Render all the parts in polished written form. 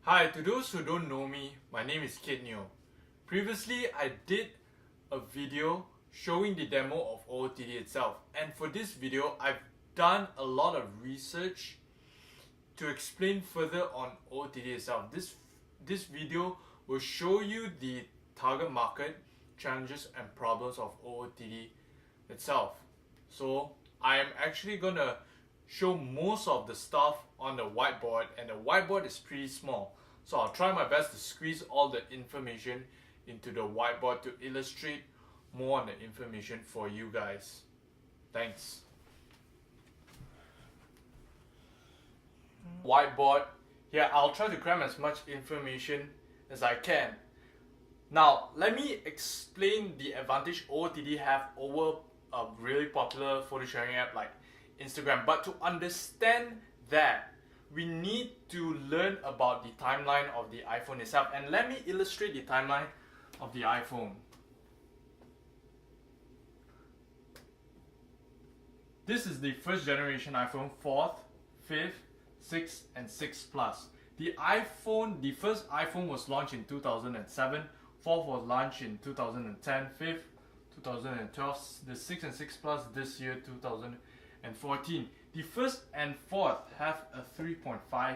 Hi, to those who don't know me, my name is Neoh. Previously, I did a video showing the demo of OOTD itself, and for this video, I've done a lot of research to explain further on OOTD itself. This video will show you the target market, challenges and problems of OOTD itself. So I am actually gonna show most of the stuff on the whiteboard, and the whiteboard is pretty small, so I'll try my best to squeeze all the information into the whiteboard to illustrate more on the information for you guys. Thanks. Whiteboard. Here, I'll try to cram as much information as I can. Now, let me explain the advantage OOTD have over a really popular photo sharing app like Instagram. But to understand that, we need to learn about the timeline of the iPhone itself. And let me illustrate the timeline of the iPhone. This is the first generation iPhone, 4th, 5th, 6th and 6 Plus. The first iPhone was launched in 2007, 4th was launched in 2010, 5th 2012, the 6 and 6 Plus this year 2014. The 1st and 4th have a 3.5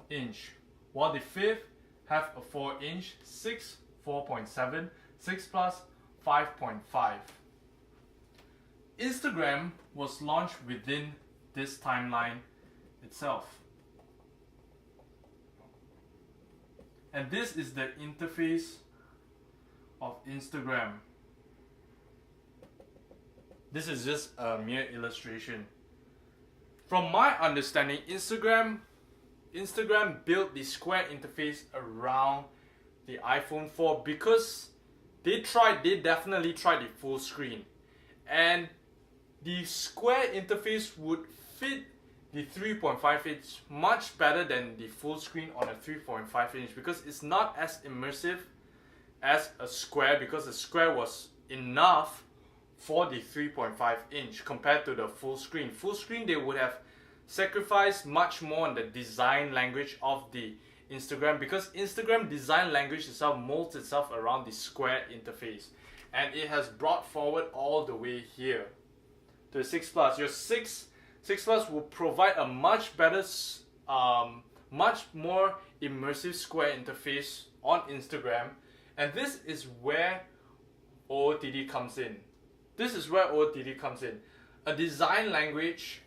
inch, while the 5th have a 4 inch, 6 4.7, 6 Plus 5.5. Instagram was launched within this timeline itself. And this is the interface of Instagram. This is just a mere illustration. From my understanding, Instagram built the square interface around the iPhone 4 because they definitely tried the full screen. And the square interface would fit the 3.5 inch much better than the full screen on a 3.5 inch because it's not as immersive as a square, because the square was enough for the 3.5 inch compared to the full screen. Full screen, they would have sacrificed much more on the design language of the Instagram, because Instagram design language itself molds itself around the square interface, and it has brought forward all the way here to the 6 Plus. Your 6 Plus will provide a much better, much more immersive square interface on Instagram, and this is where OOTD comes in. This is where OOTD comes in. A design language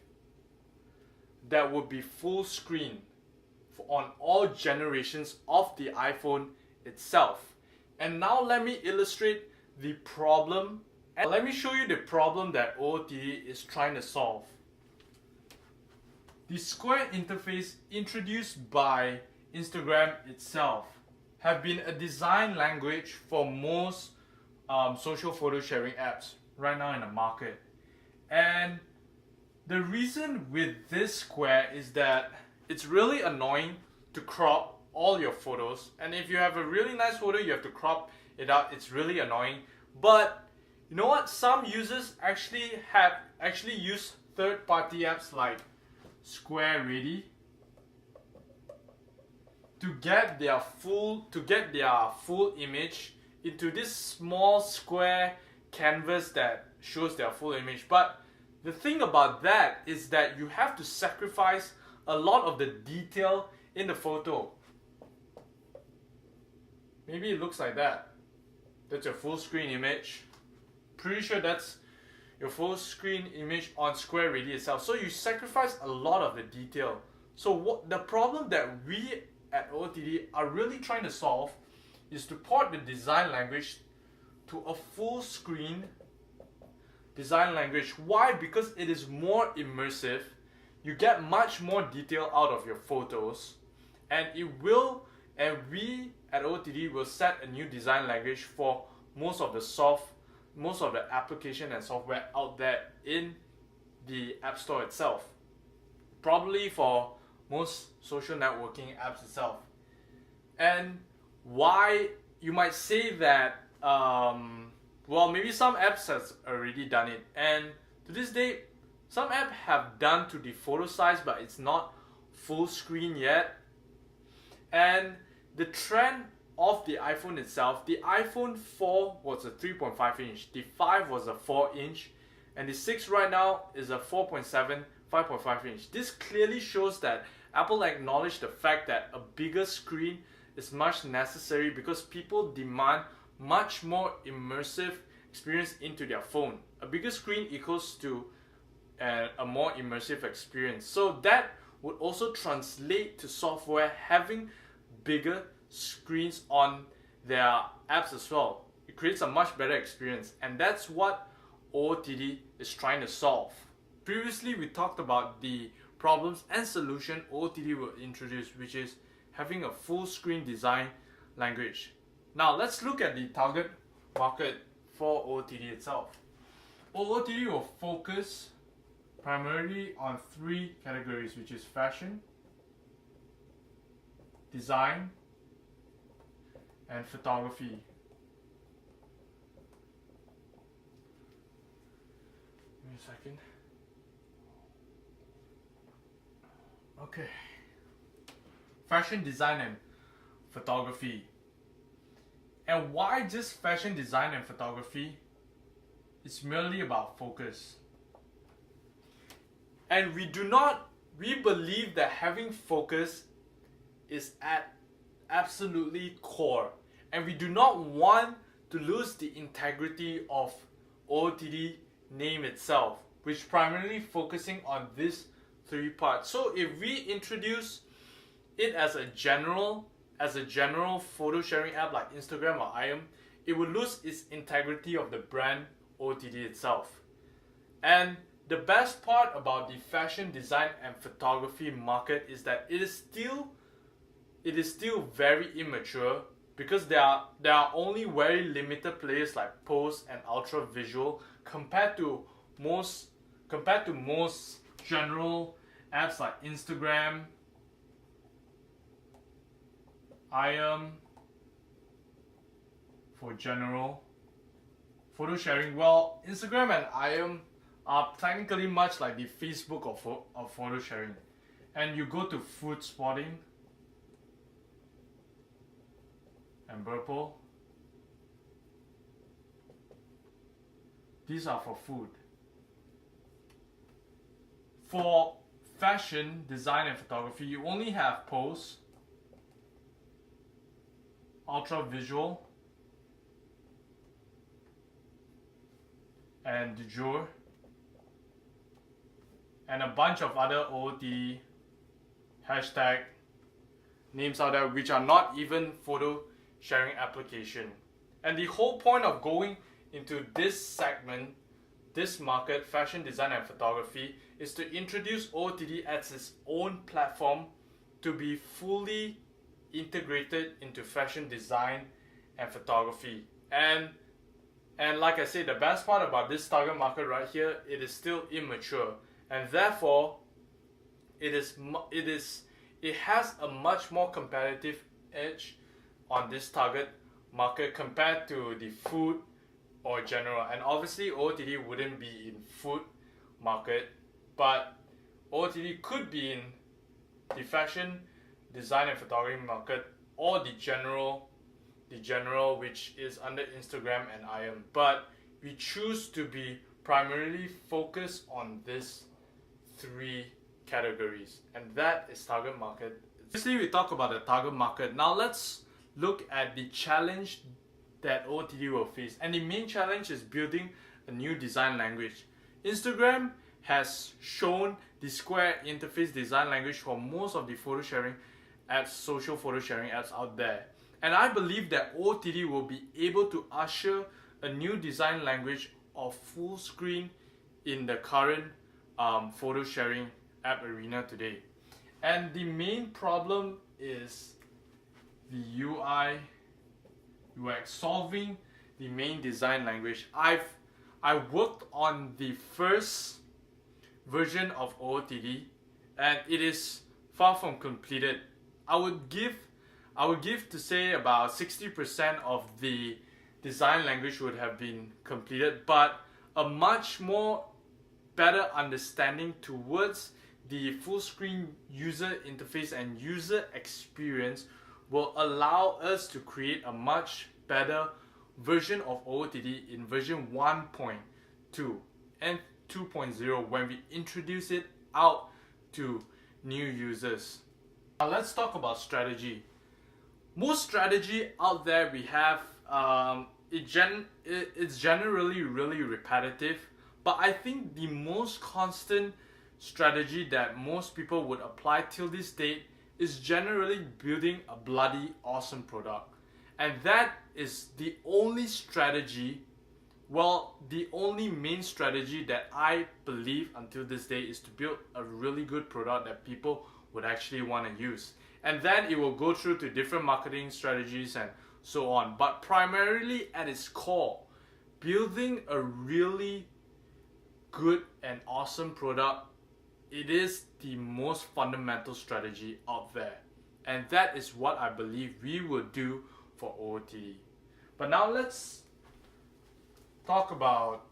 that would be full screen on all generations of the iPhone itself. And now let me illustrate the problem, and let me show you the problem that OOTD is trying to solve. The square interface introduced by Instagram itself have been a design language for most social photo sharing apps right now in the market. And the reason with this square is that it's really annoying to crop all your photos, and if you have a really nice photo you have to crop it out. It's really annoying. But you know what, some users actually use third-party apps like Square Ready to get their full image into this small square canvas that shows their full image. But the thing about that is that you have to sacrifice a lot of the detail in the photo. Maybe it looks like that. That's your full screen image. Pretty sure that's your full screen image on Square Ready itself. So you sacrifice a lot of the detail. So the problem that we at OOTD are really trying to solve is to port the design language to a full screen design language. Why? Because it is more immersive. You get much more detail out of your photos, and we at OOTD will set a new design language for most of the application and software out there in the App Store itself. Probably for most social networking apps itself. And why you might say that, well, maybe some apps has already done it, and to this day some apps have done to the photo size, but it's not full screen yet. And the trend of the iPhone itself, the iPhone 4 was a 3.5 inch, the 5 was a 4 inch, and the 6 right now is a 4.7, 5.5 inch. This clearly shows that Apple acknowledged the fact that a bigger screen is much necessary because people demand much more immersive experience into their phone. A bigger screen equals to a more immersive experience. So that would also translate to software having bigger screens on their apps as well. It creates a much better experience, and that's what OOTD is trying to solve. Previously, we talked about the problems and solution OOTD will introduce, which is having a full screen design language. Now let's look at the target market for OOTD itself. OOTD will focus primarily on 3 categories, which is fashion, design, and photography. Give me a second. Okay. Fashion, design, and photography. And why just fashion, design, and photography? It's merely about focus. And we believe that having focus is at absolutely core. And we do not want to lose the integrity of OOTD name itself, which primarily focusing on these 3 parts. So if we introduce it as a general photo sharing app like Instagram or IM, it would lose its integrity of the brand OOTD itself. And the best part about the fashion, design, and photography market is that it is still very immature because there are only very limited players like Pose and Ultra Visual compared to most general apps like Instagram, IM for general photo sharing. Well, Instagram and IM are technically much like the Facebook of photo sharing. And you go to food spotting and Burple. These are for food. For fashion, design, and photography, you only have Pose, Ultra Visual, and Du Jour, and a bunch of other OOTD hashtag names out there which are not even photo sharing application. And the whole point of going into this segment, this market, fashion, design, and photography, is to introduce OOTD as its own platform to be fully integrated into fashion, design, and photography. And like I said, the best part about this target market right here, it is still immature, and therefore it has a much more competitive edge on this target market compared to the food or general. And obviously OOTD wouldn't be in food market, but OOTD could be in the fashion, design, and photography market, or the general which is under Instagram and IM. But we choose to be primarily focused on these 3 categories, and that is target market. Firstly, we talk about the target market. Now let's look at the challenge that OOTD will face. And the main challenge is building a new design language. Instagram has shown the square interface design language for most of the photo sharing apps, social photo sharing apps out there. And I believe that OOTD will be able to usher a new design language of full screen in the current photo sharing app arena today. And the main problem is the UI UX, solving the main design language. I worked on the first version of OOTD, and it is far from completed. I would give to say about 60% of the design language would have been completed, but a much more better understanding towards the full screen user interface and user experience will allow us to create a much better version of OOTD in version 1.2 and 2.0 when we introduce it out to new users. Now let's talk about strategy. Most strategy out there we have, it's generally really repetitive, but I think the most constant strategy that most people would apply till this date is generally building a bloody awesome product. And that is the only strategy, well, the only main strategy that I believe until this day is to build a really good product that people would actually want to use. And then it will go through to different marketing strategies and so on. But primarily at its core, building a really good and awesome product, it is the most fundamental strategy out there. And that is what I believe we will do for OOTD. But now let's talk about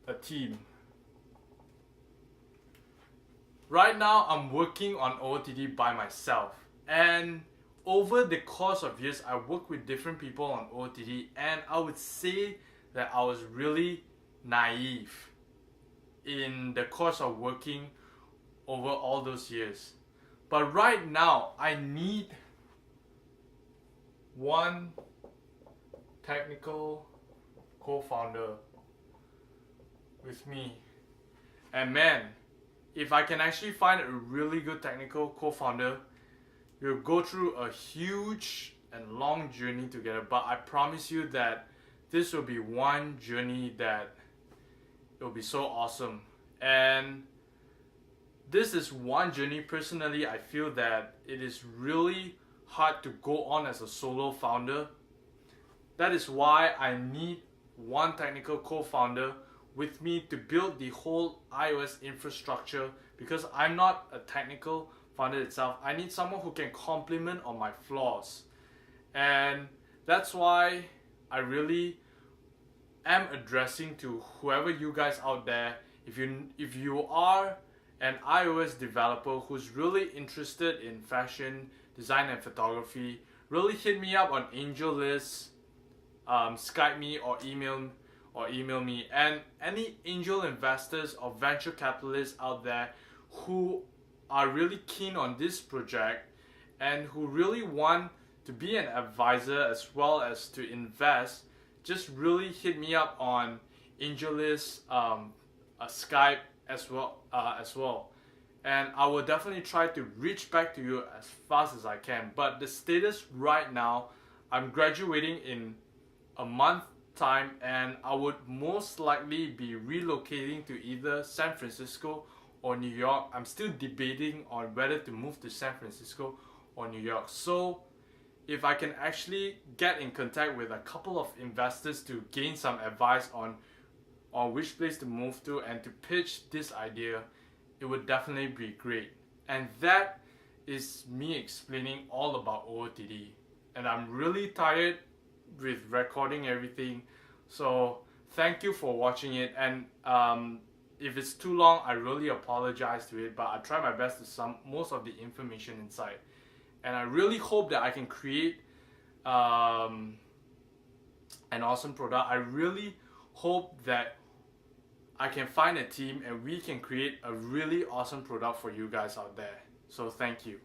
a team. Right now I'm working on OOTD by myself, and over the course of years I worked with different people on OOTD, and I would say that I was really naive in the course of working over all those years. But right now I need one technical co-founder with me, and man, if I can actually find a really good technical co-founder, we'll go through a huge and long journey together. But I promise you that this will be one journey that it will be so awesome. And this is one journey personally I feel that it is really hard to go on as a solo founder. That is why I need one technical co-founder with me to build the whole iOS infrastructure, because I'm not a technical founder itself. I need someone who can complement on my flaws. And that's why I really am addressing to whoever you guys out there, if you are an iOS developer who's really interested in fashion, design and photography, really hit me up on AngelList, Skype me or email me. And any angel investors or venture capitalists out there who are really keen on this project and who really want to be an advisor as well as to invest, just really hit me up on AngelList, Skype as well. And I will definitely try to reach back to you as fast as I can. But the status right now, I'm graduating in a month time, and I would most likely be relocating to either San Francisco or New York. I'm still debating on whether to move to San Francisco or New York. So if I can actually get in contact with a couple of investors to gain some advice on which place to move to and to pitch this idea, it would definitely be great. And that is me explaining all about OOTD. And I'm really tired with recording everything, so thank you for watching it. And if it's too long, I really apologize to it, but I try my best to sum most of the information inside. And I really hope that I can create an awesome product. I really hope that I can find a team and we can create a really awesome product for you guys out there. So thank you.